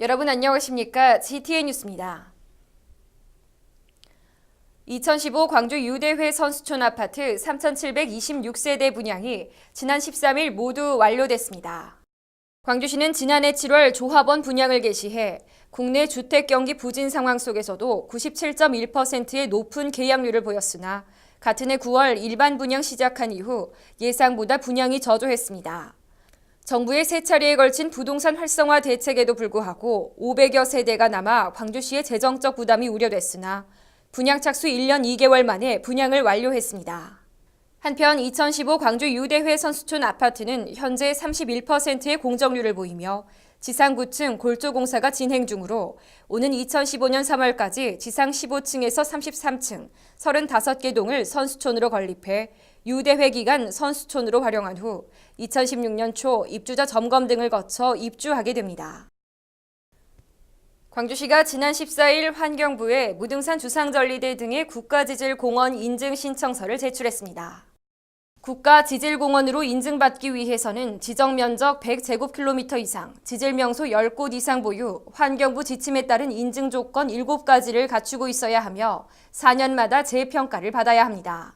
여러분 안녕하십니까? GTN 뉴스입니다. 2015 광주 유대회 선수촌 아파트 3,726세대 분양이 지난 13일 모두 완료됐습니다. 광주시는 지난해 7월 조합원 분양을 개시해 국내 주택 경기 부진 상황 속에서도 97.1%의 높은 계약률을 보였으나 같은 해 9월 일반 분양 시작한 이후 예상보다 분양이 저조했습니다. 정부의 세 차례에 걸친 부동산 활성화 대책에도 불구하고 500여 세대가 남아 광주시의 재정적 부담이 우려됐으나 분양 착수 1년 2개월 만에 분양을 완료했습니다. 한편 2015 광주 유대회 선수촌 아파트는 현재 31%의 공정률을 보이며 지상 9층 골조 공사가 진행 중으로 오는 2015년 3월까지 지상 15층에서 33층 35개 동을 선수촌으로 건립해 유대회 기간 선수촌으로 활용한 후 2016년 초 입주자 점검 등을 거쳐 입주하게 됩니다. 광주시가 지난 14일 환경부에 무등산 주상절리대 등의 국가지질공원 인증 신청서를 제출했습니다. 국가지질공원으로 인증받기 위해서는 지정면적 100제곱킬로미터 이상, 지질명소 10곳 이상 보유, 환경부 지침에 따른 인증 조건 7가지를 갖추고 있어야 하며 4년마다 재평가를 받아야 합니다.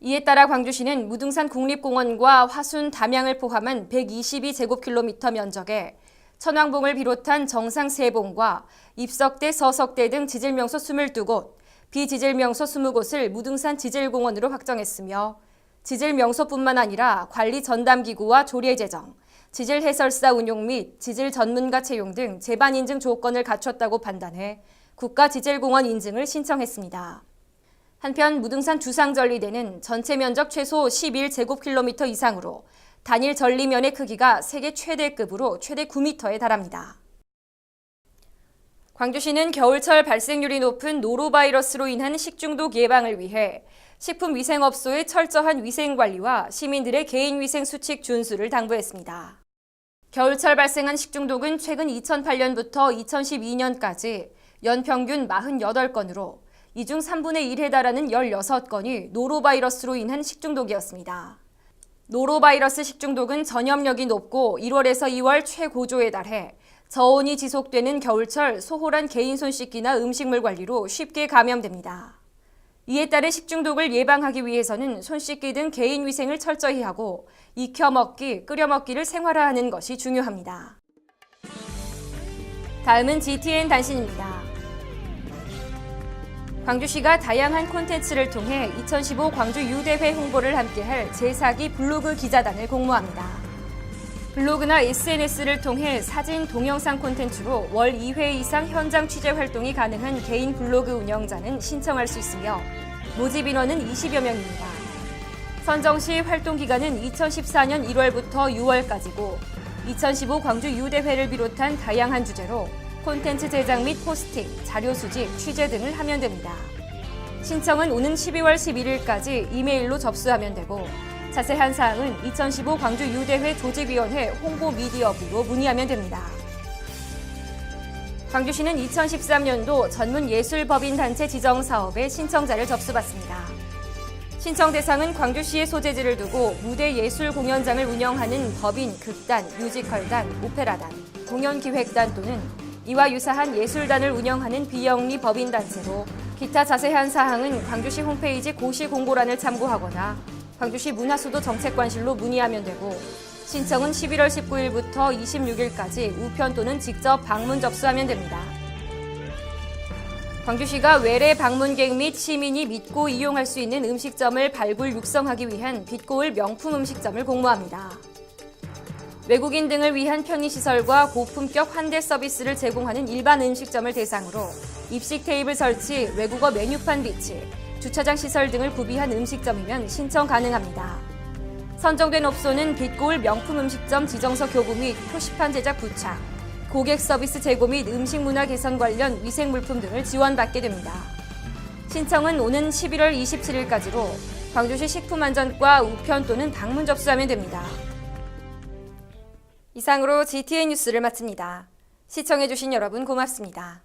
이에 따라 광주시는 무등산 국립공원과 화순 담양을 포함한 122제곱킬로미터 면적에 천왕봉을 비롯한 정상 3봉과 입석대, 서석대 등 지질명소 22곳, 비지질명소 20곳을 무등산 지질공원으로 확정했으며 지질명소뿐만 아니라 관리 전담기구와 조례 제정, 지질해설사 운용 및 지질 전문가 채용 등 제반 인증 조건을 갖췄다고 판단해 국가지질공원 인증을 신청했습니다. 한편 무등산 주상전리대는 전체 면적 최소 11제곱킬로미터 이상으로 단일 전리면의 크기가 세계 최대급으로 최대 9m에 달합니다. 광주시는 겨울철 발생률이 높은 노로바이러스로 인한 식중독 예방을 위해 식품위생업소의 철저한 위생관리와 시민들의 개인위생 수칙 준수를 당부했습니다. 겨울철 발생한 식중독은 최근 2008년부터 2012년까지 연평균 48건으로 이 중 3분의 1에 달하는 16건이 노로바이러스로 인한 식중독이었습니다. 노로바이러스 식중독은 전염력이 높고 1월에서 2월 최고조에 달해 저온이 지속되는 겨울철 소홀한 개인 손 씻기나 음식물 관리로 쉽게 감염됩니다. 이에 따른 식중독을 예방하기 위해서는 손 씻기 등 개인 위생을 철저히 하고 익혀 먹기, 끓여 먹기를 생활화하는 것이 중요합니다. 다음은 GTN 단신입니다. 광주시가 다양한 콘텐츠를 통해 2015 광주 유대회 홍보를 함께할 제4기 블로그 기자단을 공모합니다. 블로그나 SNS를 통해 사진, 동영상 콘텐츠로 월 2회 이상 현장 취재 활동이 가능한 개인 블로그 운영자는 신청할 수 있으며 모집 인원은 20여 명입니다. 선정 시 활동 기간은 2014년 1월부터 6월까지고 2015 광주 유대회를 비롯한 다양한 주제로 콘텐츠 제작 및 포스팅, 자료 수집, 취재 등을 하면 됩니다. 신청은 오는 12월 11일까지 이메일로 접수하면 되고 자세한 사항은 2015 광주 유대회 조직위원회 홍보미디어부로 문의하면 됩니다. 광주시는 2013년도 전문예술법인단체 지정사업에 신청자를 접수받습니다. 신청 대상은 광주시의 소재지를 두고 무대 예술 공연장을 운영하는 법인, 극단, 뮤지컬단, 오페라단, 공연기획단 또는 이와 유사한 예술단을 운영하는 비영리 법인단체로 기타 자세한 사항은 광주시 홈페이지 고시 공고란을 참고하거나 광주시 문화수도 정책관실로 문의하면 되고 신청은 11월 19일부터 26일까지 우편 또는 직접 방문 접수하면 됩니다. 광주시가 외래 방문객 및 시민이 믿고 이용할 수 있는 음식점을 발굴 육성하기 위한 빛고을 명품 음식점을 공모합니다. 외국인 등을 위한 편의시설과 고품격 환대 서비스를 제공하는 일반 음식점을 대상으로 입식 테이블 설치, 외국어 메뉴판 비치, 주차장 시설 등을 구비한 음식점이면 신청 가능합니다. 선정된 업소는 빛고을 명품 음식점 지정서 교부 및 표시판 제작 부착, 고객 서비스 제고 및 음식 문화 개선 관련 위생 물품 등을 지원받게 됩니다. 신청은 오는 11월 27일까지로 광주시 식품안전과 우편 또는 방문 접수하면 됩니다. 이상으로 GTN 뉴스를 마칩니다. 시청해주신 여러분 고맙습니다.